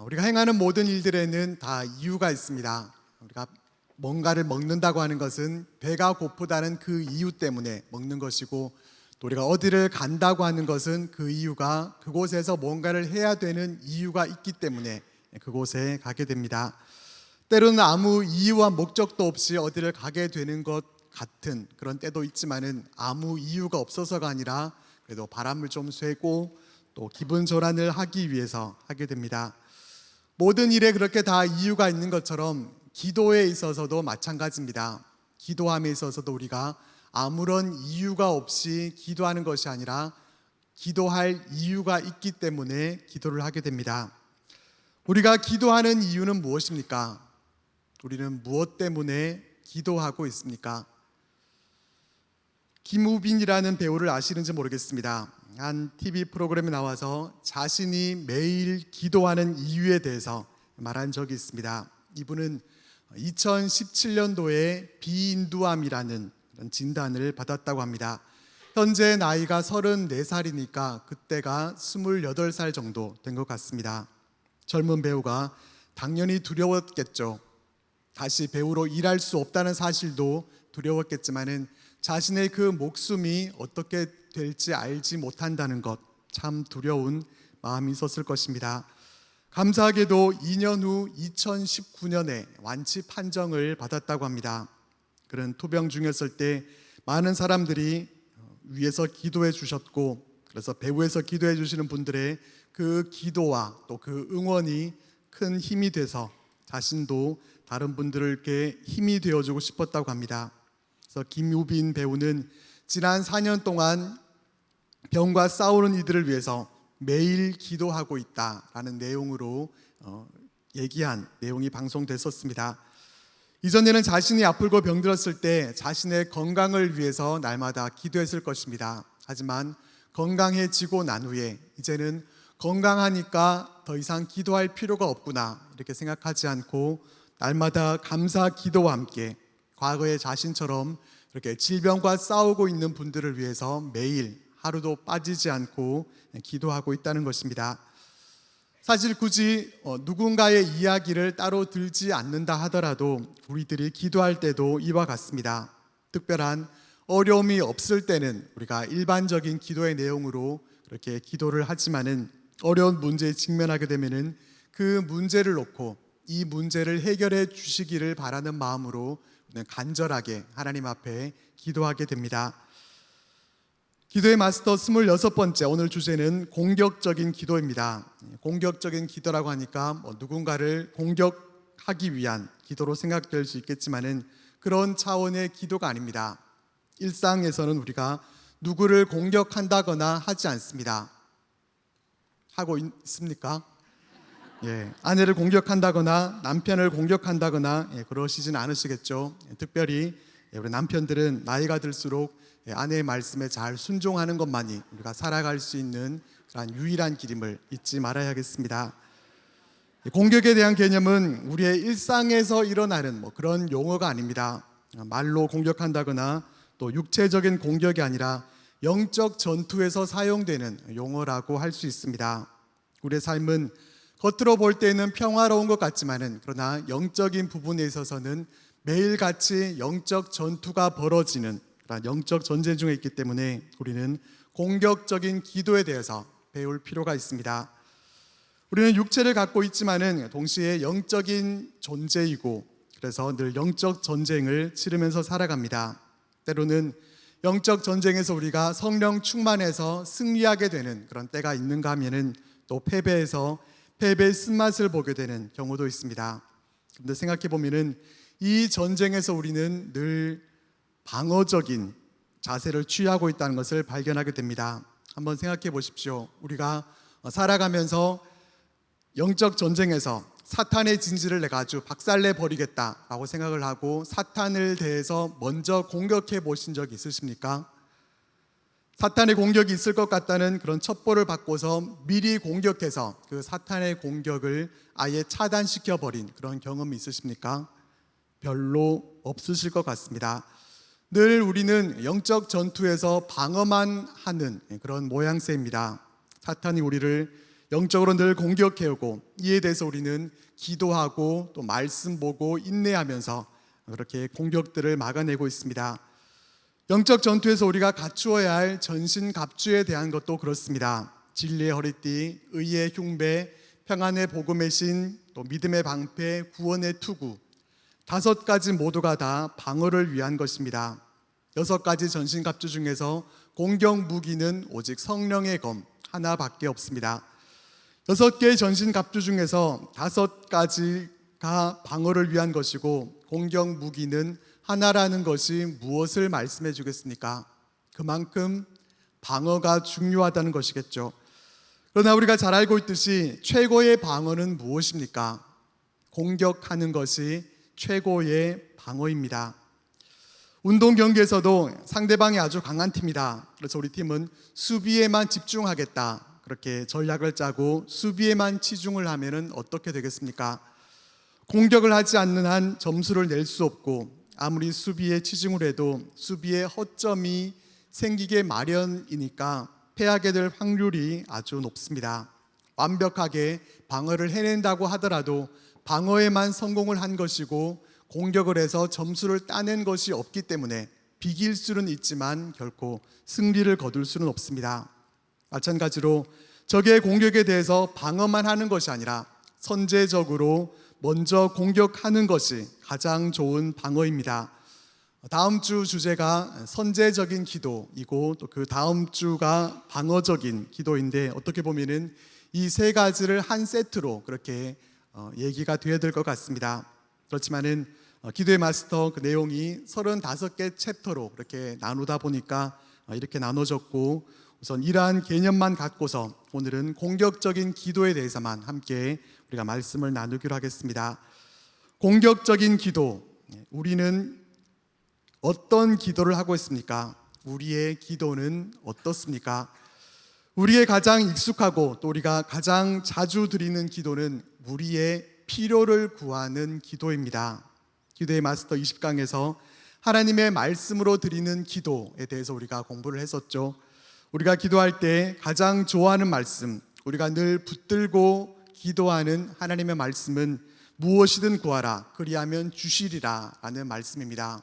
우리가 행하는 모든 일들에는 다 이유가 있습니다. 우리가 뭔가를 먹는다고 하는 것은 배가 고프다는 그 이유 때문에 먹는 것이고, 또 우리가 어디를 간다고 하는 것은 그 이유가 그곳에서 뭔가를 해야 되는 이유가 있기 때문에 그곳에 가게 됩니다. 때로는 아무 이유와 목적도 없이 어디를 가게 되는 것 같은 그런 때도 있지만은 아무 이유가 없어서가 아니라 그래도 바람을 좀 쐬고 또 기분 전환을 하기 위해서 하게 됩니다. 모든 일에 그렇게 다 이유가 있는 것처럼 기도에 있어서도 마찬가지입니다. 기도함에 있어서도 우리가 아무런 이유가 없이 기도하는 것이 아니라 기도할 이유가 있기 때문에 기도를 하게 됩니다. 우리가 기도하는 이유는 무엇입니까? 우리는 무엇 때문에 기도하고 있습니까? 김우빈이라는 배우를 아시는지 모르겠습니다. 한 TV 프로그램에 나와서 자신이 매일 기도하는 이유에 대해서 말한 적이 있습니다. 이분은 2017년도에 비인두암이라는 진단을 받았다고 합니다. 현재 나이가 34살이니까 그때가 28살 정도 된 것 같습니다. 젊은 배우가 당연히 두려웠겠죠. 다시 배우로 일할 수 없다는 사실도 두려웠겠지만은 자신의 그 목숨이 어떻게 될지 알지 못한다는 것, 참 두려운 마음이 있었을 것입니다. 감사하게도 2년 후 2019년에 완치 판정을 받았다고 합니다. 그는 투병 중이었을 때 많은 사람들이 위에서 기도해 주셨고, 그래서 배후에서 기도해 주시는 분들의 그 기도와 또 그 응원이 큰 힘이 돼서 자신도 다른 분들에게 힘이 되어주고 싶었다고 합니다. 그래서 김우빈 배우는 지난 4년 동안 병과 싸우는 이들을 위해서 매일 기도하고 있다라는 내용으로 얘기한 내용이 방송됐었습니다. 이전에는 자신이 아프고 병들었을 때 자신의 건강을 위해서 날마다 기도했을 것입니다. 하지만 건강해지고 난 후에 이제는 건강하니까 더 이상 기도할 필요가 없구나 이렇게 생각하지 않고 날마다 감사 기도와 함께 과거의 자신처럼 이렇게 질병과 싸우고 있는 분들을 위해서 매일 하루도 빠지지 않고 기도하고 있다는 것입니다. 사실 굳이 누군가의 이야기를 따로 들지 않는다 하더라도 우리들이 기도할 때도 이와 같습니다. 특별한 어려움이 없을 때는 우리가 일반적인 기도의 내용으로 그렇게 기도를 하지만은 어려운 문제에 직면하게 되면은 그 문제를 놓고 이 문제를 해결해 주시기를 바라는 마음으로 간절하게 하나님 앞에 기도하게 됩니다. 기도의 마스터 26번째, 오늘 주제는 공격적인 기도입니다. 공격적인 기도라고 하니까 누군가를 공격하기 위한 기도로 생각될 수 있겠지만은 그런 차원의 기도가 아닙니다. 일상에서는 우리가 누구를 공격한다거나 하지 않습니다. 하고 있습니까? 아내를 공격한다거나 남편을 공격한다거나 그러시진 않으시겠죠. 특별히 우리 남편들은 나이가 들수록 아내의 말씀에 잘 순종하는 것만이 우리가 살아갈 수 있는 그런 유일한 길임을 잊지 말아야겠습니다. 공격에 대한 개념은 우리의 일상에서 일어나는 그런 용어가 아닙니다. 말로 공격한다거나 또 육체적인 공격이 아니라 영적 전투에서 사용되는 용어라고 할 수 있습니다. 우리의 삶은 겉으로 볼 때는 평화로운 것 같지만은 그러나 영적인 부분에 있어서는 매일같이 영적 전투가 벌어지는 그런 영적 전쟁 중에 있기 때문에 우리는 공격적인 기도에 대해서 배울 필요가 있습니다. 우리는 육체를 갖고 있지만은 동시에 영적인 존재이고 그래서 늘 영적 전쟁을 치르면서 살아갑니다. 때로는 영적 전쟁에서 우리가 성령 충만해서 승리하게 되는 그런 때가 있는가 하면은 또 패배해서 패배의 쓴맛을 보게 되는 경우도 있습니다. 그런데 생각해 보면은 이 전쟁에서 우리는 늘 방어적인 자세를 취하고 있다는 것을 발견하게 됩니다. 한번 생각해 보십시오. 우리가 살아가면서 영적 전쟁에서 사탄의 진지를 내가 아주 박살내 버리겠다라고 생각을 하고 사탄을 대해서 먼저 공격해 보신 적 있으십니까? 사탄의 공격이 있을 것 같다는 그런 첩보를 받고서 미리 공격해서 그 사탄의 공격을 아예 차단시켜 버린 그런 경험이 있으십니까? 별로 없으실 것 같습니다. 늘 우리는 영적 전투에서 방어만 하는 그런 모양새입니다. 사탄이 우리를 영적으로 늘 공격해오고, 이에 대해서 우리는 기도하고 또 말씀 보고 인내하면서 그렇게 공격들을 막아내고 있습니다. 영적 전투에서 우리가 갖추어야 할 전신갑주에 대한 것도 그렇습니다. 진리의 허리띠, 의의 흉배, 평안의 복음의 신, 또 믿음의 방패, 구원의 투구, 5가지 모두가 다 방어를 위한 것입니다. 6가지 전신갑주 중에서 공격 무기는 오직 성령의 검 하나밖에 없습니다. 6개의 전신갑주 중에서 5가지가 방어를 위한 것이고 공격 무기는 하나라는 것이 무엇을 말씀해 주겠습니까? 그만큼 방어가 중요하다는 것이겠죠. 그러나 우리가 잘 알고 있듯이 최고의 방어는 무엇입니까? 공격하는 것이 최고의 방어입니다. 운동 경기에서도 상대방이 아주 강한 팀이다, 그래서 우리 팀은 수비에만 집중하겠다, 그렇게 전략을 짜고 수비에만 치중을 하면 어떻게 되겠습니까? 공격을 하지 않는 한 점수를 낼 수 없고, 아무리 수비에 치중을 해도 수비에 허점이 생기게 마련이니까 패하게 될 확률이 아주 높습니다. 완벽하게 방어를 해낸다고 하더라도 방어에만 성공을 한 것이고 공격을 해서 점수를 따낸 것이 없기 때문에 비길 수는 있지만 결코 승리를 거둘 수는 없습니다. 마찬가지로 적의 공격에 대해서 방어만 하는 것이 아니라 선제적으로 먼저 공격하는 것이 가장 좋은 방어입니다. 다음 주 주제가 선제적인 기도이고 또 그 다음 주가 방어적인 기도인데, 어떻게 보면은 이 3가지를 한 세트로 그렇게 얘기가 되어야 될 것 같습니다. 그렇지만은 기도의 마스터 그 내용이 35개 챕터로 그렇게 나누다 보니까 이렇게 나눠졌고, 우선 이러한 개념만 갖고서 오늘은 공격적인 기도에 대해서만 함께 우리가 말씀을 나누기로 하겠습니다. 공격적인 기도, 우리는 어떤 기도를 하고 있습니까? 우리의 기도는 어떻습니까? 우리의 가장 익숙하고 또 우리가 가장 자주 드리는 기도는 우리의 필요를 구하는 기도입니다. 기도의 마스터 20강에서 하나님의 말씀으로 드리는 기도에 대해서 우리가 공부를 했었죠. 우리가 기도할 때 가장 좋아하는 말씀, 우리가 늘 붙들고 기도하는 하나님의 말씀은 무엇이든 구하라 그리하면 주시리라 라는 말씀입니다.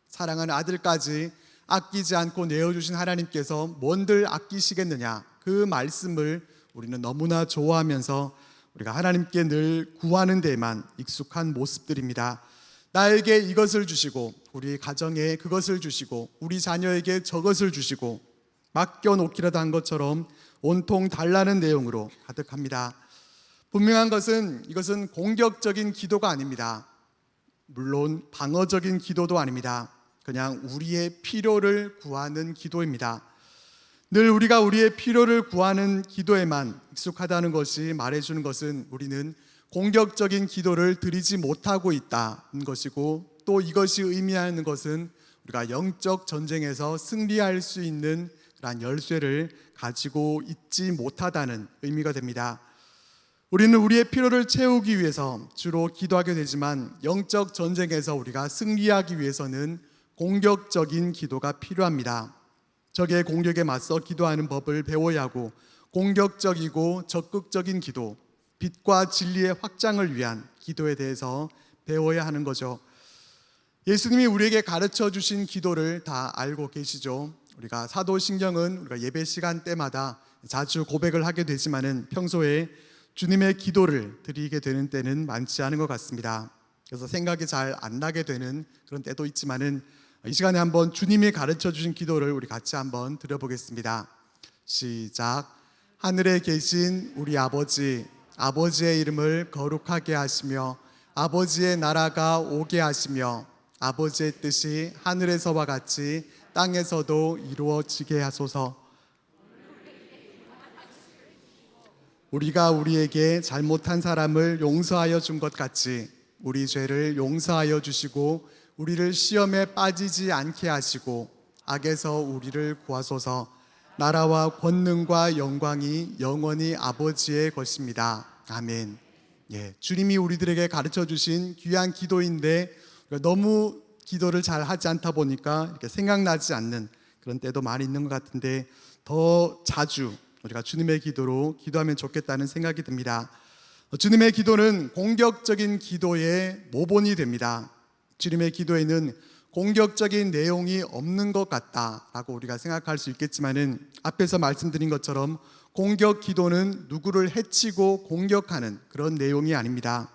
사랑하는 아들까지 아끼지 않고 내어주신 하나님께서 뭔들 아끼시겠느냐, 그 말씀을 우리는 너무나 좋아하면서 우리가 하나님께 늘 구하는 데에만 익숙한 모습들입니다. 나에게 이것을 주시고 우리 가정에 그것을 주시고 우리 자녀에게 저것을 주시고 맡겨놓기라도 한 것처럼 온통 달라는 내용으로 가득합니다. 분명한 것은 이것은 공격적인 기도가 아닙니다. 물론 방어적인 기도도 아닙니다. 그냥 우리의 필요를 구하는 기도입니다. 늘 우리가 우리의 필요를 구하는 기도에만 익숙하다는 것이 말해주는 것은 우리는 공격적인 기도를 드리지 못하고 있다는 것이고, 또 이것이 의미하는 것은 우리가 영적 전쟁에서 승리할 수 있는 그런 열쇠를 가지고 있지 못하다는 의미가 됩니다. 우리는 우리의 필요를 채우기 위해서 주로 기도하게 되지만 영적 전쟁에서 우리가 승리하기 위해서는 공격적인 기도가 필요합니다. 적의 공격에 맞서 기도하는 법을 배워야 하고, 공격적이고 적극적인 기도, 빛과 진리의 확장을 위한 기도에 대해서 배워야 하는 거죠. 예수님이 우리에게 가르쳐 주신 기도를 다 알고 계시죠. 우리가 사도신경은 우리가 예배 시간 때마다 자주 고백을 하게 되지만은 평소에 주님의 기도를 드리게 되는 때는 많지 않은 것 같습니다. 그래서 생각이 잘 안 나게 되는 그런 때도 있지만은 이 시간에 한번 주님이 가르쳐 주신 기도를 우리 같이 한번 드려보겠습니다. 시작. 하늘에 계신 우리 아버지, 아버지의 이름을 거룩하게 하시며 아버지의 나라가 오게 하시며 아버지의 뜻이 하늘에서와 같이 땅에서도 이루어지게 하소서. 우리가 우리에게 잘못한 사람을 용서하여 준 것 같이 우리 죄를 용서하여 주시고 우리를 시험에 빠지지 않게 하시고 악에서 우리를 구하소서. 나라와 권능과 영광이 영원히 아버지의 것입니다. 아멘. 주님이 우리들에게 가르쳐 주신 귀한 기도인데 너무 기도를 잘 하지 않다 보니까 이렇게 생각나지 않는 그런 때도 많이 있는 것 같은데, 더 자주 우리가 주님의 기도로 기도하면 좋겠다는 생각이 듭니다. 주님의 기도는 공격적인 기도의 모본이 됩니다. 주님의 기도에는 공격적인 내용이 없는 것 같다라고 우리가 생각할 수 있겠지만은 앞에서 말씀드린 것처럼 공격 기도는 누구를 해치고 공격하는 그런 내용이 아닙니다.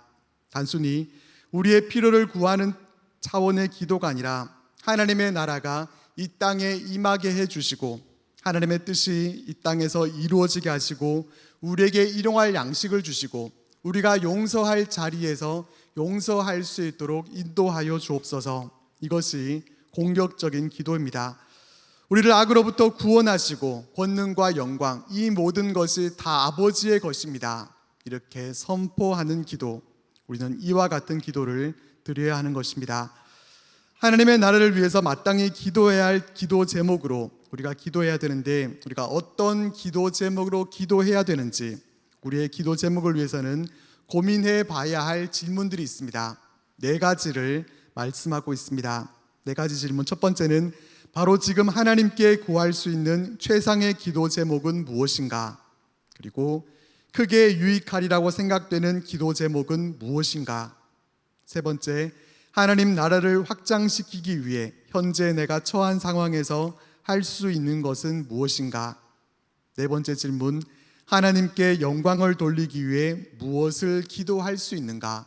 단순히 우리의 필요를 구하는 차원의 기도가 아니라 하나님의 나라가 이 땅에 임하게 해주시고 하나님의 뜻이 이 땅에서 이루어지게 하시고 우리에게 일용할 양식을 주시고 우리가 용서할 자리에서 용서할 수 있도록 인도하여 주옵소서. 이것이 공격적인 기도입니다. 우리를 악으로부터 구원하시고 권능과 영광, 이 모든 것이 다 아버지의 것입니다. 이렇게 선포하는 기도, 우리는 이와 같은 기도를 드려야 하는 것입니다. 하나님의 나라를 위해서 마땅히 기도해야 할 기도 제목으로 우리가 기도해야 되는데, 우리가 어떤 기도 제목으로 기도해야 되는지, 우리의 기도 제목을 위해서는 고민해 봐야 할 질문들이 있습니다. 4가지를 말씀하고 있습니다. 4가지 질문. 첫 번째는 바로 지금 하나님께 구할 수 있는 최상의 기도 제목은 무엇인가? 그리고 크게 유익하리라고 생각되는 기도 제목은 무엇인가? 세 번째, 하나님 나라를 확장시키기 위해 현재 내가 처한 상황에서 할 수 있는 것은 무엇인가? 네 번째 질문, 하나님께 영광을 돌리기 위해 무엇을 기도할 수 있는가?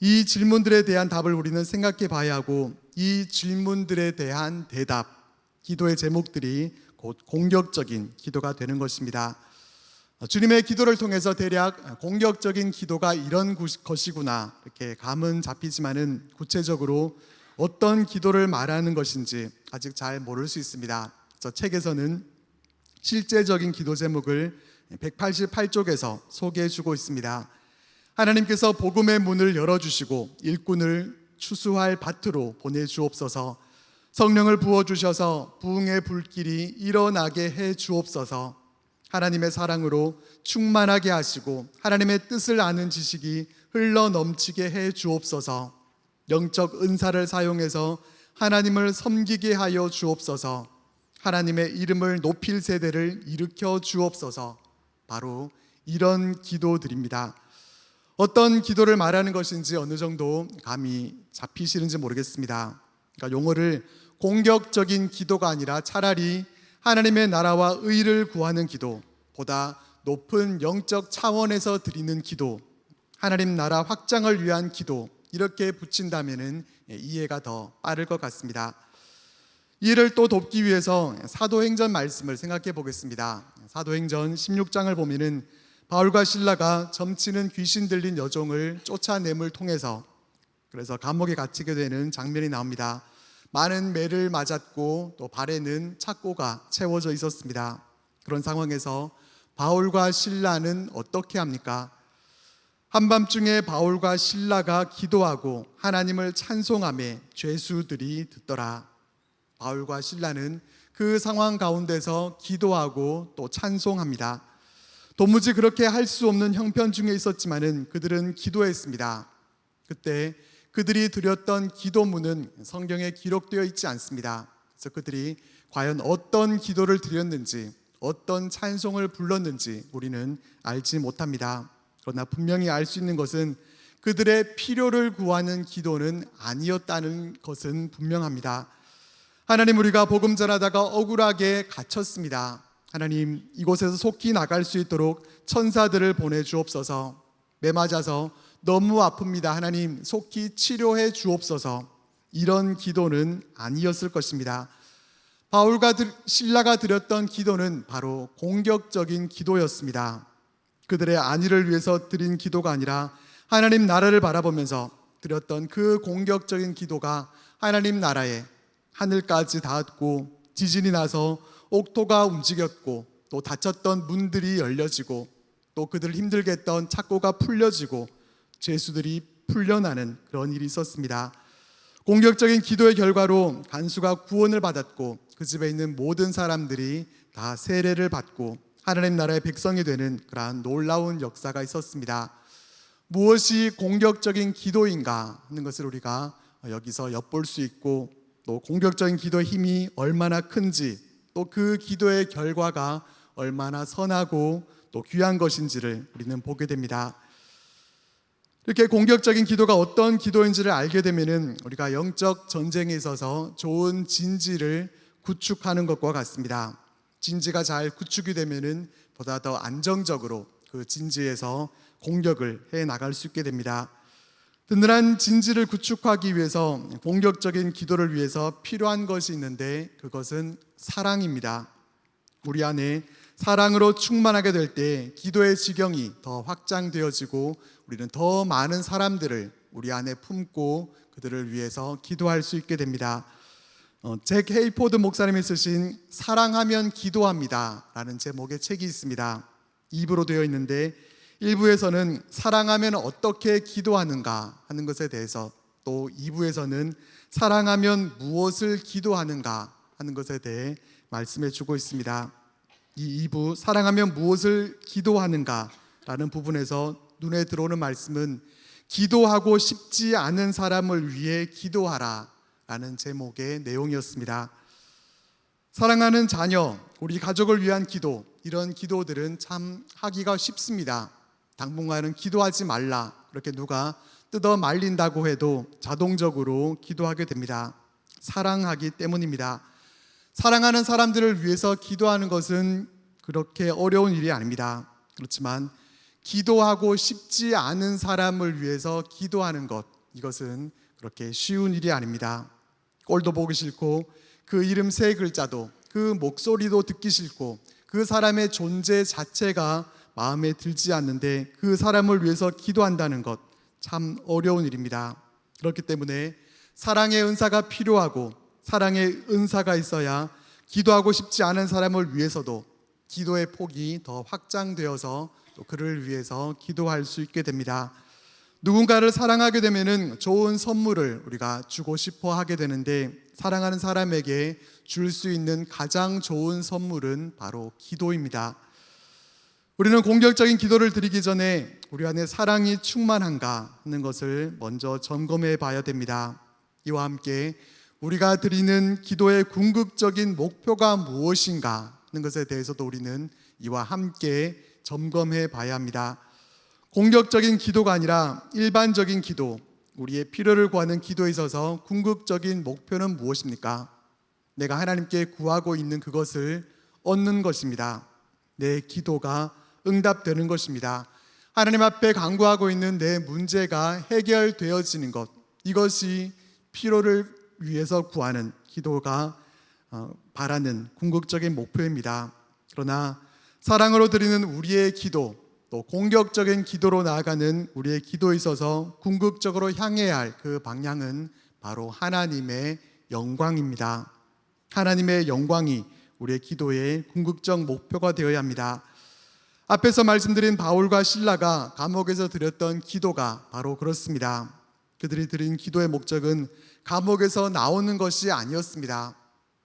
이 질문들에 대한 답을 우리는 생각해 봐야 하고, 이 질문들에 대한 대답, 기도의 제목들이 곧 공격적인 기도가 되는 것입니다. 주님의 기도를 통해서 대략 공격적인 기도가 이런 것이구나 이렇게 감은 잡히지만은 구체적으로 어떤 기도를 말하는 것인지 아직 잘 모를 수 있습니다. 그래서 책에서는 실제적인 기도 제목을 188쪽에서 소개해 주고 있습니다. 하나님께서 복음의 문을 열어주시고 일꾼을 추수할 밭으로 보내주옵소서. 성령을 부어주셔서 부흥의 불길이 일어나게 해 주옵소서. 하나님의 사랑으로 충만하게 하시고 하나님의 뜻을 아는 지식이 흘러넘치게 해 주옵소서. 영적 은사를 사용해서 하나님을 섬기게 하여 주옵소서. 하나님의 이름을 높일 세대를 일으켜 주옵소서. 바로 이런 기도들입니다. 어떤 기도를 말하는 것인지 어느 정도 감이 잡히시는지 모르겠습니다. 그러니까 용어를 공격적인 기도가 아니라 차라리 하나님의 나라와 의를 구하는 기도, 보다 높은 영적 차원에서 드리는 기도, 하나님 나라 확장을 위한 기도, 이렇게 붙인다면 이해가 더 빠를 것 같습니다. 이를 또 돕기 위해서 사도행전 말씀을 생각해 보겠습니다. 사도행전 16장을 보면은 바울과 실라가 점치는 귀신 들린 여종을 쫓아냄을 통해서 그래서 감옥에 갇히게 되는 장면이 나옵니다. 많은 매를 맞았고 또 발에는 착고가 채워져 있었습니다. 그런 상황에서 바울과 실라는 어떻게 합니까? 한밤중에 바울과 실라가 기도하고 하나님을 찬송하며 죄수들이 듣더라. 바울과 실라는 그 상황 가운데서 기도하고 또 찬송합니다. 도무지 그렇게 할 수 없는 형편 중에 있었지만은 그들은 기도했습니다. 그때 그들이 드렸던 기도문은 성경에 기록되어 있지 않습니다. 그래서 그들이 과연 어떤 기도를 드렸는지, 어떤 찬송을 불렀는지 우리는 알지 못합니다. 그러나 분명히 알 수 있는 것은 그들의 필요를 구하는 기도는 아니었다는 것은 분명합니다. 하나님, 우리가 복음 전하다가 억울하게 갇혔습니다. 하나님, 이곳에서 속히 나갈 수 있도록 천사들을 보내주옵소서. 매 맞아서 너무 아픕니다. 하나님, 속히 치료해 주옵소서. 이런 기도는 아니었을 것입니다. 바울과 실라가 드렸던 기도는 바로 공격적인 기도였습니다. 그들의 안위를 위해서 드린 기도가 아니라 하나님 나라를 바라보면서 드렸던 그 공격적인 기도가 하나님 나라에 하늘까지 닿았고 지진이 나서 옥토가 움직였고 또 닫혔던 문들이 열려지고 또 그들을 힘들게 했던 착고가 풀려지고 죄수들이 풀려나는 그런 일이 있었습니다. 공격적인 기도의 결과로 간수가 구원을 받았고 그 집에 있는 모든 사람들이 다 세례를 받고 하나님 나라의 백성이 되는 그러한 놀라운 역사가 있었습니다. 무엇이 공격적인 기도인가 하는 것을 우리가 여기서 엿볼 수 있고, 또 공격적인 기도의 힘이 얼마나 큰지, 또 그 기도의 결과가 얼마나 선하고 또 귀한 것인지를 우리는 보게 됩니다. 이렇게 공격적인 기도가 어떤 기도인지를 알게 되면은 우리가 영적 전쟁에 있어서 좋은 진지를 구축하는 것과 같습니다. 진지가 잘 구축이 되면은 보다 더 안정적으로 그 진지에서 공격을 해 나갈 수 있게 됩니다. 든든한 진지를 구축하기 위해서 공격적인 기도를 위해서 필요한 것이 있는데 그것은 사랑입니다. 우리 안에 사랑으로 충만하게 될 때 기도의 지경이 더 확장되어지고 우리는 더 많은 사람들을 우리 안에 품고 그들을 위해서 기도할 수 있게 됩니다. 잭 헤이포드 목사님이 쓰신 사랑하면 기도합니다 라는 제목의 책이 있습니다. 2부로 되어 있는데 1부에서는 사랑하면 어떻게 기도하는가 하는 것에 대해서, 또 2부에서는 사랑하면 무엇을 기도하는가 하는 것에 대해 말씀해 주고 있습니다. 이 2부 사랑하면 무엇을 기도하는가 라는 부분에서 눈에 들어오는 말씀은 기도하고 싶지 않은 사람을 위해 기도하라 라는 제목의 내용이었습니다. 사랑하는 자녀, 우리 가족을 위한 기도, 이런 기도들은 참 하기가 쉽습니다. 당분간은 기도하지 말라 그렇게 누가 뜯어 말린다고 해도 자동적으로 기도하게 됩니다. 사랑하기 때문입니다. 사랑하는 사람들을 위해서 기도하는 것은 그렇게 어려운 일이 아닙니다. 그렇지만 기도하고 싶지 않은 사람을 위해서 기도하는 것, 이것은 그렇게 쉬운 일이 아닙니다. 꼴도 보기 싫고 그 이름 3글자도, 그 목소리도 듣기 싫고 그 사람의 존재 자체가 마음에 들지 않는데 그 사람을 위해서 기도한다는 것, 참 어려운 일입니다. 그렇기 때문에 사랑의 은사가 필요하고 사랑의 은사가 있어야 기도하고 싶지 않은 사람을 위해서도 기도의 폭이 더 확장되어서 또 그를 위해서 기도할 수 있게 됩니다. 누군가를 사랑하게 되면은 좋은 선물을 우리가 주고 싶어 하게 되는데, 사랑하는 사람에게 줄 수 있는 가장 좋은 선물은 바로 기도입니다. 우리는 공격적인 기도를 드리기 전에 우리 안에 사랑이 충만한가 하는 것을 먼저 점검해 봐야 됩니다. 이와 함께 우리가 드리는 기도의 궁극적인 목표가 무엇인가 하는 것에 대해서도 우리는 이와 함께 점검해 봐야 합니다. 공격적인 기도가 아니라 일반적인 기도, 우리의 필요를 구하는 기도에 있어서 궁극적인 목표는 무엇입니까? 내가 하나님께 구하고 있는 그것을 얻는 것입니다. 내 기도가 응답되는 것입니다. 하나님 앞에 간구하고 있는 내 문제가 해결되어지는 것, 이것이 필요를 위해서 구하는 기도가 바라는 궁극적인 목표입니다. 그러나 사랑으로 드리는 우리의 기도, 또 공격적인 기도로 나아가는 우리의 기도에 있어서 궁극적으로 향해야 할 그 방향은 바로 하나님의 영광입니다. 하나님의 영광이 우리의 기도의 궁극적 목표가 되어야 합니다. 앞에서 말씀드린 바울과 실라가 감옥에서 드렸던 기도가 바로 그렇습니다. 그들이 드린 기도의 목적은 감옥에서 나오는 것이 아니었습니다.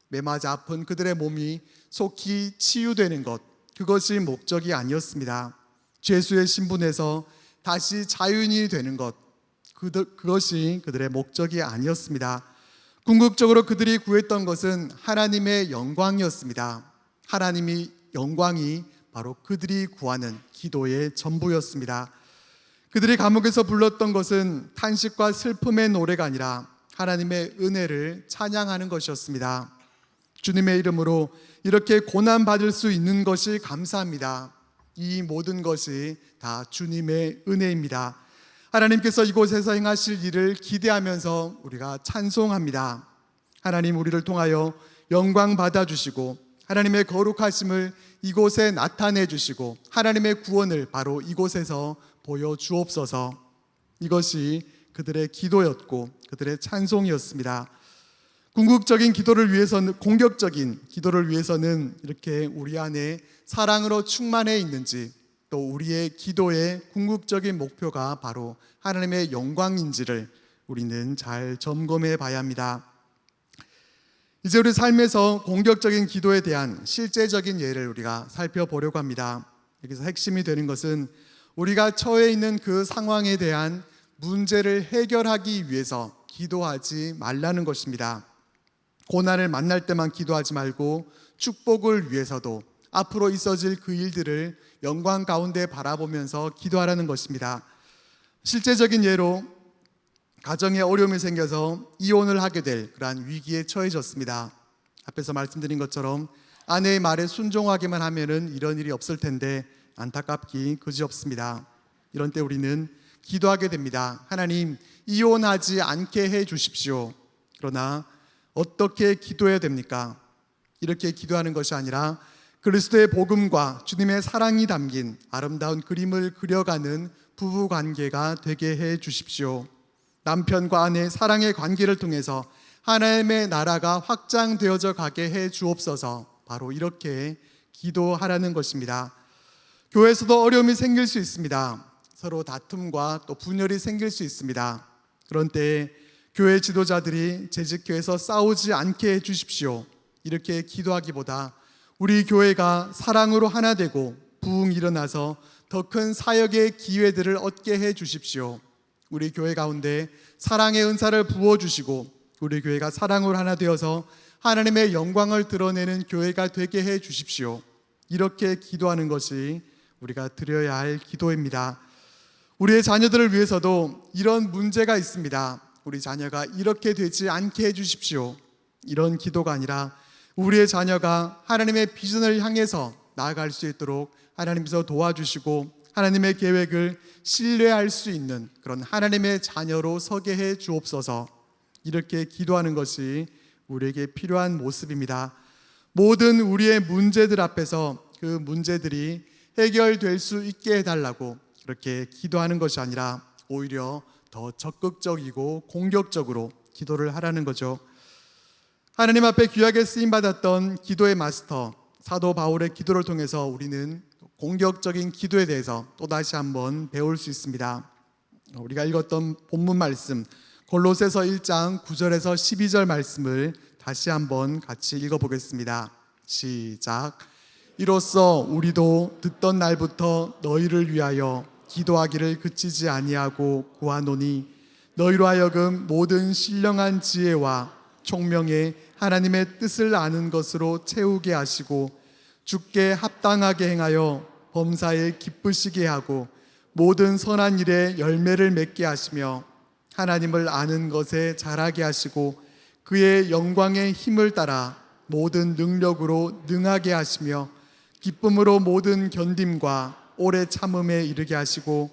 매맞아 아픈 그들의 몸이 속히 치유되는 것, 그것이 목적이 아니었습니다. 죄수의 신분에서 다시 자유인이 되는 것, 그것이 그들의 목적이 아니었습니다. 궁극적으로 그들이 구했던 것은 하나님의 영광이었습니다. 하나님의 영광이 바로 그들이 구하는 기도의 전부였습니다. 그들이 감옥에서 불렀던 것은 탄식과 슬픔의 노래가 아니라 하나님의 은혜를 찬양하는 것이었습니다. 주님의 이름으로 이렇게 고난받을 수 있는 것이 감사합니다. 이 모든 것이 다 주님의 은혜입니다. 하나님께서 이곳에서 행하실 일을 기대하면서 우리가 찬송합니다. 하나님, 우리를 통하여 영광 받아주시고 하나님의 거룩하심을 이곳에 나타내 주시고 하나님의 구원을 바로 이곳에서 보여주옵소서. 이것이 그들의 기도였고 그들의 찬송이었습니다. 궁극적인 기도를 위해서는, 공격적인 기도를 위해서는 이렇게 우리 안에 사랑으로 충만해 있는지, 또 우리의 기도의 궁극적인 목표가 바로 하나님의 영광인지를 우리는 잘 점검해 봐야 합니다. 이제 우리 삶에서 공격적인 기도에 대한 실제적인 예를 우리가 살펴보려고 합니다. 여기서 핵심이 되는 것은 우리가 처해 있는 그 상황에 대한 문제를 해결하기 위해서 기도하지 말라는 것입니다. 고난을 만날 때만 기도하지 말고 축복을 위해서도, 앞으로 있어질 그 일들을 영광 가운데 바라보면서 기도하라는 것입니다. 실제적인 예로 가정에 어려움이 생겨서 이혼을 하게 될 그러한 위기에 처해졌습니다. 앞에서 말씀드린 것처럼 아내의 말에 순종하기만 하면은 이런 일이 없을 텐데 안타깝기 그지없습니다. 이런 때 우리는 기도하게 됩니다. 하나님, 이혼하지 않게 해 주십시오. 그러나 어떻게 기도해야 됩니까? 이렇게 기도하는 것이 아니라 그리스도의 복음과 주님의 사랑이 담긴 아름다운 그림을 그려가는 부부 관계가 되게 해 주십시오. 남편과 아내의 사랑의 관계를 통해서 하나님의 나라가 확장되어져 가게 해 주옵소서. 바로 이렇게 기도하라는 것입니다. 교회에서도 어려움이 생길 수 있습니다. 서로 다툼과 또 분열이 생길 수 있습니다. 그런 때에 교회 지도자들이 재직교회에서 싸우지 않게 해 주십시오. 이렇게 기도하기보다 우리 교회가 사랑으로 하나 되고 부흥 일어나서 더 큰 사역의 기회들을 얻게 해 주십시오. 우리 교회 가운데 사랑의 은사를 부어주시고 우리 교회가 사랑으로 하나 되어서 하나님의 영광을 드러내는 교회가 되게 해 주십시오. 이렇게 기도하는 것이 우리가 드려야 할 기도입니다. 우리의 자녀들을 위해서도 이런 문제가 있습니다. 우리 자녀가 이렇게 되지 않게 해 주십시오. 이런 기도가 아니라 우리의 자녀가 하나님의 비전을 향해서 나아갈 수 있도록 하나님께서 도와주시고 하나님의 계획을 신뢰할 수 있는 그런 하나님의 자녀로 서게 해 주옵소서. 이렇게 기도하는 것이 우리에게 필요한 모습입니다. 모든 우리의 문제들 앞에서 그 문제들이 해결될 수 있게 해달라고 그렇게 기도하는 것이 아니라 오히려 더 적극적이고 공격적으로 기도를 하라는 거죠. 하나님 앞에 귀하게 쓰임받았던 기도의 마스터 사도 바울의 기도를 통해서 우리는 공격적인 기도에 대해서 또다시 한번 배울 수 있습니다. 우리가 읽었던 본문 말씀 골로새서 1장 9절에서 12절 말씀을 다시 한번 같이 읽어보겠습니다. 시작. 이로써 우리도 듣던 날부터 너희를 위하여 기도하기를 그치지 아니하고 구하노니 너희로 하여금 모든 신령한 지혜와 총명에 하나님의 뜻을 아는 것으로 채우게 하시고 주께 합당하게 행하여 범사에 기쁘시게 하고 모든 선한 일에 열매를 맺게 하시며 하나님을 아는 것에 자라게 하시고 그의 영광의 힘을 따라 모든 능력으로 능하게 하시며 기쁨으로 모든 견딤과 오래 참음에 이르게 하시고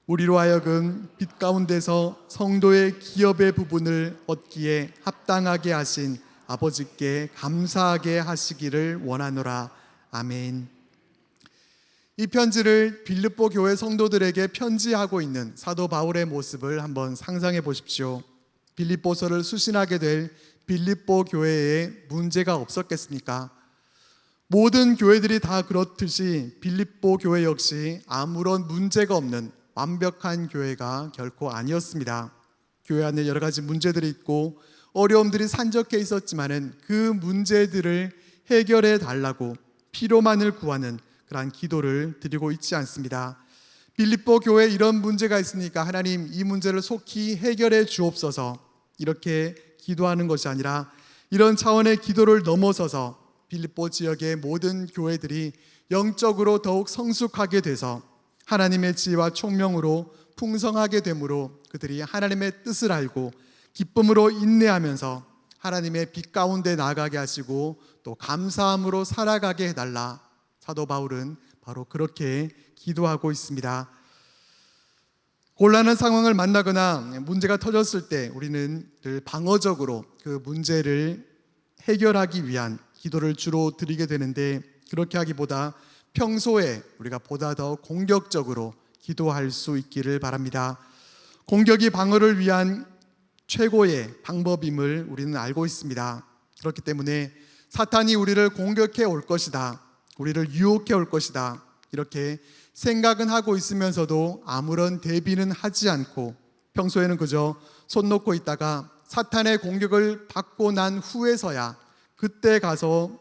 우리로 하여금 빛 가운데서 성도의 기업의 부분을 얻기에 합당하게 하신 아버지께 감사하게 하시기를 원하노라. 아멘. 이 편지를 빌립보 교회 성도들에게 편지하고 있는 사도 바울의 모습을 한번 상상해 보십시오. 빌립보서를 수신하게 될 빌립보 교회에 문제가 없었겠습니까? 모든 교회들이 다 그렇듯이 빌립보 교회 역시 아무런 문제가 없는 완벽한 교회가 결코 아니었습니다. 교회 안에 여러 가지 문제들이 있고 어려움들이 산적해 있었지만은 그 문제들을 해결해 달라고 피로만을 구하는 그러한 기도를 드리고 있지 않습니다. 빌립보 교회에 이런 문제가 있으니까 하나님 이 문제를 속히 해결해 주옵소서 이렇게 기도하는 것이 아니라 이런 차원의 기도를 넘어서서 빌립보 지역의 모든 교회들이 영적으로 더욱 성숙하게 돼서 하나님의 지혜와 총명으로 풍성하게 되므로 그들이 하나님의 뜻을 알고 기쁨으로 인내하면서 하나님의 빛 가운데 나아가게 하시고 또 감사함으로 살아가게 해달라. 사도 바울은 바로 그렇게 기도하고 있습니다. 곤란한 상황을 만나거나 문제가 터졌을 때 우리는 늘 방어적으로 그 문제를 해결하기 위한 기도를 주로 드리게 되는데 그렇게 하기보다 평소에 우리가 보다 더 공격적으로 기도할 수 있기를 바랍니다. 공격이 방어를 위한 최고의 방법임을 우리는 알고 있습니다. 그렇기 때문에 사탄이 우리를 공격해 올 것이다, 우리를 유혹해 올 것이다 이렇게 생각은 하고 있으면서도 아무런 대비는 하지 않고 평소에는 그저 손 놓고 있다가 사탄의 공격을 받고 난 후에서야 그때 가서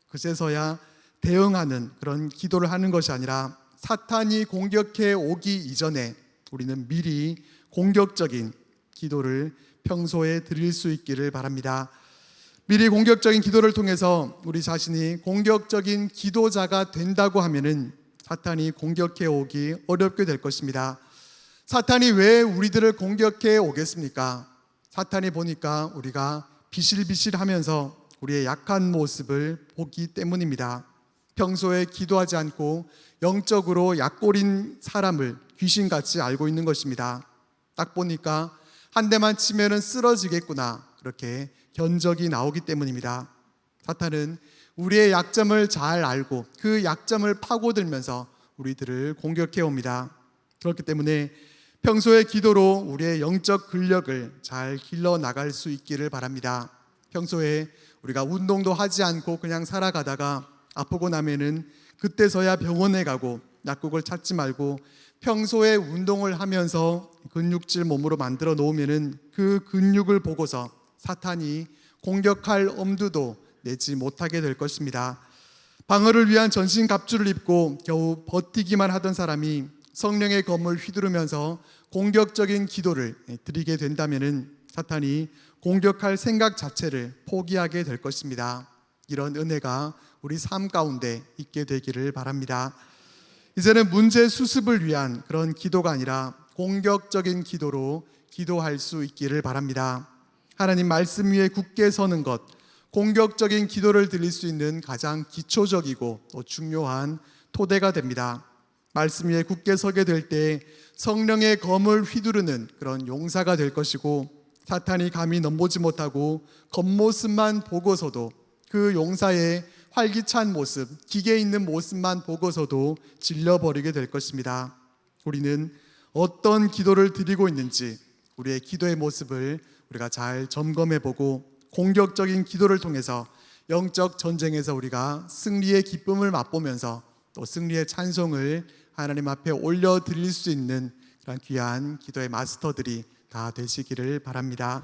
그제서야 대응하는 그런 기도를 하는 것이 아니라 사탄이 공격해 오기 이전에 우리는 미리 공격적인 기도를 평소에 드릴 수 있기를 바랍니다. 미리 공격적인 기도를 통해서 우리 자신이 공격적인 기도자가 된다고 하면은 사탄이 공격해 오기 어렵게 될 것입니다. 사탄이 왜 우리들을 공격해 오겠습니까? 사탄이 보니까 우리가 비실비실하면서 우리의 약한 모습을 보기 때문입니다. 평소에 기도하지 않고 영적으로 약골인 사람을 귀신같이 알고 있는 것입니다. 딱 보니까 한 대만 치면은 쓰러지겠구나, 그렇게 견적이 나오기 때문입니다. 사탄은 우리의 약점을 잘 알고 그 약점을 파고들면서 우리들을 공격해 옵니다. 그렇기 때문에 평소의 기도로 우리의 영적 근력을 잘 길러 나갈 수 있기를 바랍니다. 평소에 우리가 운동도 하지 않고 그냥 살아가다가 아프고 나면은 그때서야 병원에 가고 약국을 찾지 말고 평소에 운동을 하면서 근육질 몸으로 만들어 놓으면은 그 근육을 보고서 사탄이 공격할 엄두도 내지 못하게 될 것입니다. 방어를 위한 전신갑주를 입고 겨우 버티기만 하던 사람이 성령의 검을 휘두르면서 공격적인 기도를 드리게 된다면은 사탄이 공격할 생각 자체를 포기하게 될 것입니다. 이런 은혜가 우리 삶 가운데 있게 되기를 바랍니다. 이제는 문제 수습을 위한 그런 기도가 아니라 공격적인 기도로 기도할 수 있기를 바랍니다. 하나님 말씀 위에 굳게 서는 것, 공격적인 기도를 드릴 수 있는 가장 기초적이고 또 중요한 토대가 됩니다. 말씀 위에 굳게 서게 될 때 성령의 검을 휘두르는 그런 용사가 될 것이고, 사탄이 감히 넘보지 못하고 겉모습만 보고서도 그 용사의 활기찬 모습, 기계 있는 모습만 보고서도 질려버리게 될 것입니다. 우리는 어떤 기도를 드리고 있는지 우리의 기도의 모습을 우리가 잘 점검해보고 공격적인 기도를 통해서 영적 전쟁에서 우리가 승리의 기쁨을 맛보면서 또 승리의 찬송을 하나님 앞에 올려드릴 수 있는 그런 귀한 기도의 마스터들이 다 되시기를 바랍니다.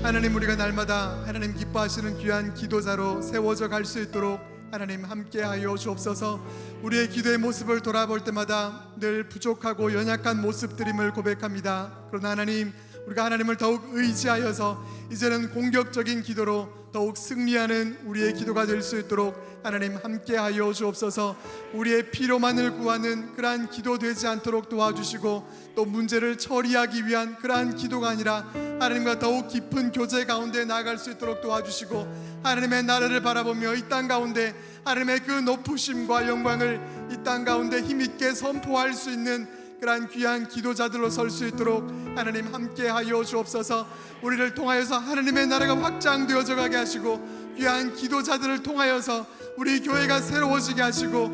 하나님, 우리가 날마다 하나님 기뻐하시는 귀한 기도자로 세워져 갈 수 있도록 하나님 함께하여 주옵소서. 우리의 기도의 모습을 돌아볼 때마다 늘 부족하고 연약한 모습들임을 고백합니다. 그러나 하나님, 우리가 하나님을 더욱 의지하여서 이제는 공격적인 기도로 더욱 승리하는 우리의 기도가 될 수 있도록 하나님 함께하여 주옵소서. 우리의 피로만을 구하는 그러한 기도 되지 않도록 도와주시고, 또 문제를 처리하기 위한 그러한 기도가 아니라 하나님과 더욱 깊은 교제 가운데 나아갈 수 있도록 도와주시고, 하나님의 나라를 바라보며 이 땅 가운데 하나님의 그 높으심과 영광을 이 땅 가운데 힘있게 선포할 수 있는 그러한 귀한 기도자들로 설 수 있도록 하나님 함께하여 주옵소서. 우리를 통하여서 하나님의 나라가 확장되어져 가게 하시고, 귀한 기도자들을 통하여서 우리 교회가 새로워지게 하시고,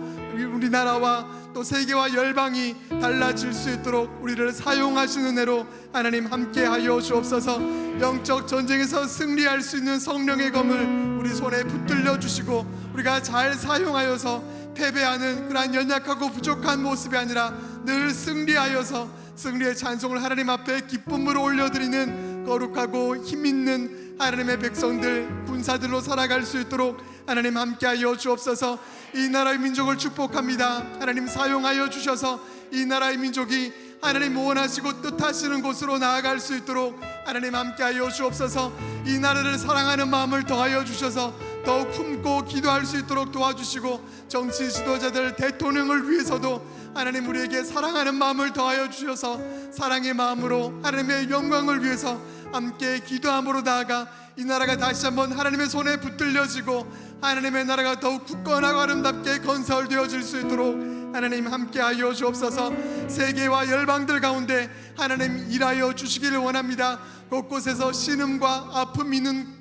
우리나라와 또 세계와 열방이 달라질 수 있도록 우리를 사용하시는 은혜로 하나님 함께하여 주옵소서. 영적 전쟁에서 승리할 수 있는 성령의 검을 우리 손에 붙들려 주시고, 우리가 잘 사용하여서 패배하는 그러한 연약하고 부족한 모습이 아니라 늘 승리하여서 승리의 찬송을 하나님 앞에 기쁨으로 올려드리는 거룩하고 힘있는 하나님의 백성들, 군사들로 살아갈 수 있도록 하나님 함께하여 주옵소서. 이 나라의 민족을 축복합니다. 하나님 사용하여 주셔서 이 나라의 민족이 하나님 원하시고 뜻하시는 곳으로 나아갈 수 있도록 하나님 함께하여 주옵소서. 이 나라를 사랑하는 마음을 더하여 주셔서 더욱 품고 기도할 수 있도록 도와주시고, 정치 지도자들, 대통령을 위해서도 하나님 우리에게 사랑하는 마음을 더하여 주셔서 사랑의 마음으로 하나님의 영광을 위해서 함께 기도함으로 나아가 이 나라가 다시 한번 하나님의 손에 붙들려지고 하나님의 나라가 더욱 굳건하고 아름답게 건설되어질 수 있도록 하나님 함께하여 주옵소서. 세계와 열방들 가운데 하나님 일하여 주시기를 원합니다. 곳곳에서 신음과 아픔 있는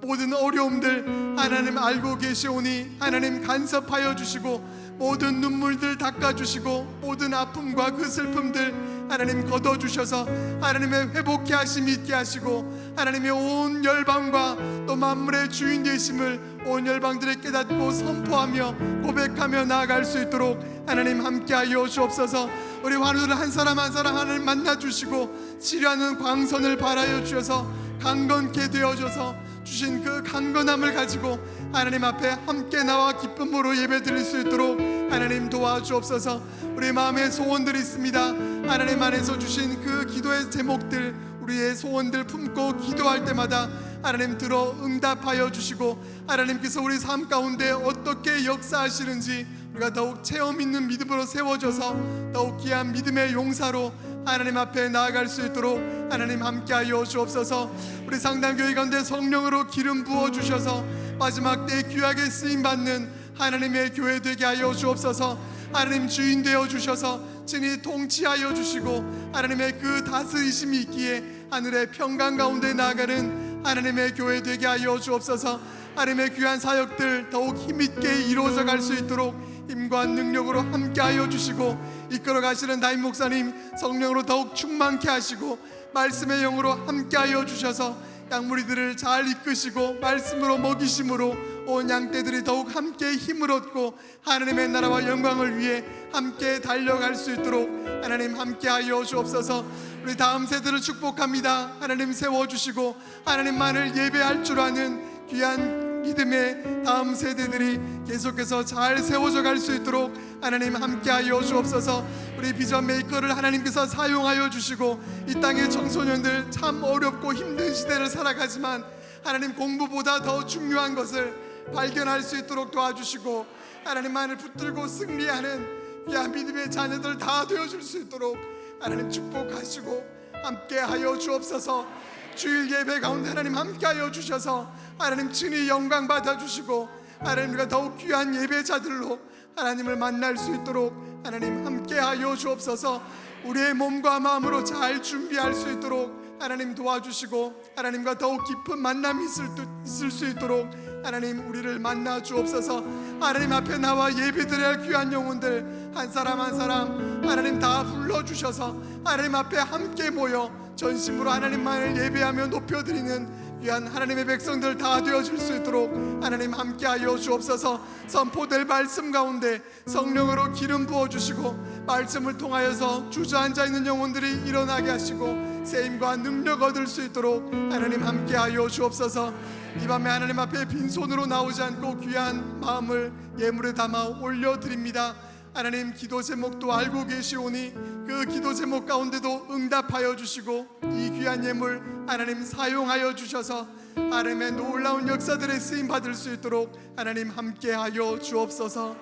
모든 어려움들 하나님 알고 계시오니 하나님 간섭하여 주시고, 모든 눈물들 닦아주시고, 모든 아픔과 그 슬픔들 하나님 걷어주셔서 하나님의 회복케 하심 있게 하시고, 하나님의 온 열방과 또 만물의 주인 되심을 온 열방들에 깨닫고 선포하며 고백하며 나아갈 수 있도록 하나님 함께하여 주옵소서. 우리 환우들 한 사람 한 사람 하나님 만나주시고, 치료하는 광선을 발하여 주셔서 강건케 되어줘서 주신 그 강건함을 가지고 하나님 앞에 함께 나와 기쁨으로 예배 드릴 수 있도록 하나님 도와주옵소서. 우리 마음에 소원들이 있습니다. 하나님 안에서 주신 그 기도의 제목들, 우리의 소원들 품고 기도할 때마다 하나님 들어 응답하여 주시고, 하나님께서 우리 삶 가운데 어떻게 역사하시는지 우리가 더욱 체험 있는 믿음으로 세워져서 더욱 귀한 믿음의 용사로 하나님 앞에 나아갈 수 있도록 하나님 함께하여 주옵소서. 우리 상당교회 가운데 성령으로 기름 부어 주셔서 마지막 때 귀하게 쓰임받는 하나님의 교회 되게 하여 주옵소서. 하나님 주인 되어 주셔서 친히 통치하여 주시고, 하나님의 그 다스리심이 있기에 하늘의 평강 가운데 나아가는 하나님의 교회 되게 하여 주옵소서. 하나님의 귀한 사역들 더욱 힘있게 이루어져 갈 수 있도록 힘과 능력으로 함께하여 주시고, 이끌어 가시는 담임 목사님 성령으로 더욱 충만케 하시고, 말씀의 영으로 함께하여 주셔서 양무리들을 잘 이끄시고 말씀으로 먹이심으로 온 양떼들이 더욱 함께 힘을 얻고 하나님의 나라와 영광을 위해 함께 달려갈 수 있도록 하나님 함께하여 주옵소서. 우리 다음 세대를 축복합니다. 하나님 세워주시고 하나님만을 예배할 줄 아는 귀한 믿음의 다음 세대들이 계속해서 잘 세워져 갈 수 있도록 하나님 함께하여 주옵소서. 우리 비전 메이커를 하나님께서 사용하여 주시고, 이 땅의 청소년들 참 어렵고 힘든 시대를 살아가지만 하나님 공부보다 더 중요한 것을 발견할 수 있도록 도와주시고, 하나님만을 붙들고 승리하는 귀한 믿음의 자녀들 다 되어줄 수 있도록 하나님 축복하시고 함께하여 주옵소서. 주일 예배 가운데 하나님 함께하여 주셔서 하나님 친히 영광 받아주시고, 하나님 우리가 더욱 귀한 예배자들로 하나님을 만날 수 있도록 하나님 함께하여 주옵소서. 우리의 몸과 마음으로 잘 준비할 수 있도록 하나님 도와주시고, 하나님과 더욱 깊은 만남이 있을 수 있도록 하나님 우리를 만나 주옵소서. 하나님 앞에 나와 예배드려야 할 귀한 영혼들 한 사람 한 사람 하나님 다 불러주셔서 하나님 앞에 함께 모여 전심으로 하나님만을 예배하며 높여드리는 귀한 하나님의 백성들 다 되어줄 수 있도록 하나님 함께하여 주옵소서. 선포될 말씀 가운데 성령으로 기름 부어주시고, 말씀을 통하여서 주저앉아 있는 영혼들이 일어나게 하시고 세임과 능력 얻을 수 있도록 하나님 함께하여 주옵소서. 이 밤에 하나님 앞에 빈손으로 나오지 않고 귀한 마음을 예물에 담아 올려드립니다. 하나님 기도 제목도 알고 계시오니 그 기도 제목 가운데도 응답하여 주시고, 이 귀한 예물 하나님 사용하여 주셔서 하나님의 놀라운 역사들의 쓰임 받을 수 있도록 하나님 함께하여 주옵소서.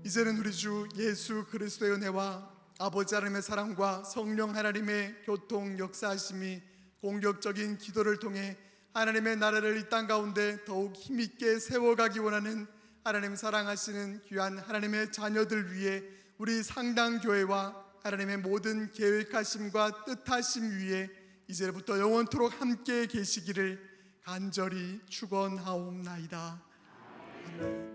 이제는 우리 주 예수 그리스도의 은혜와 아버지 하나님의 사랑과 성령 하나님의 교통 역사하심이 공격적인 기도를 통해 하나님의 나라를 이 땅 가운데 더욱 힘있게 세워가기 원하는 하나님 사랑하시는 귀한 하나님의 자녀들 위해 우리 상당교회와 하나님의 모든 계획하심과 뜻하심 위에 이제부터 영원토록 함께 계시기를 간절히 축원하옵나이다. 아멘.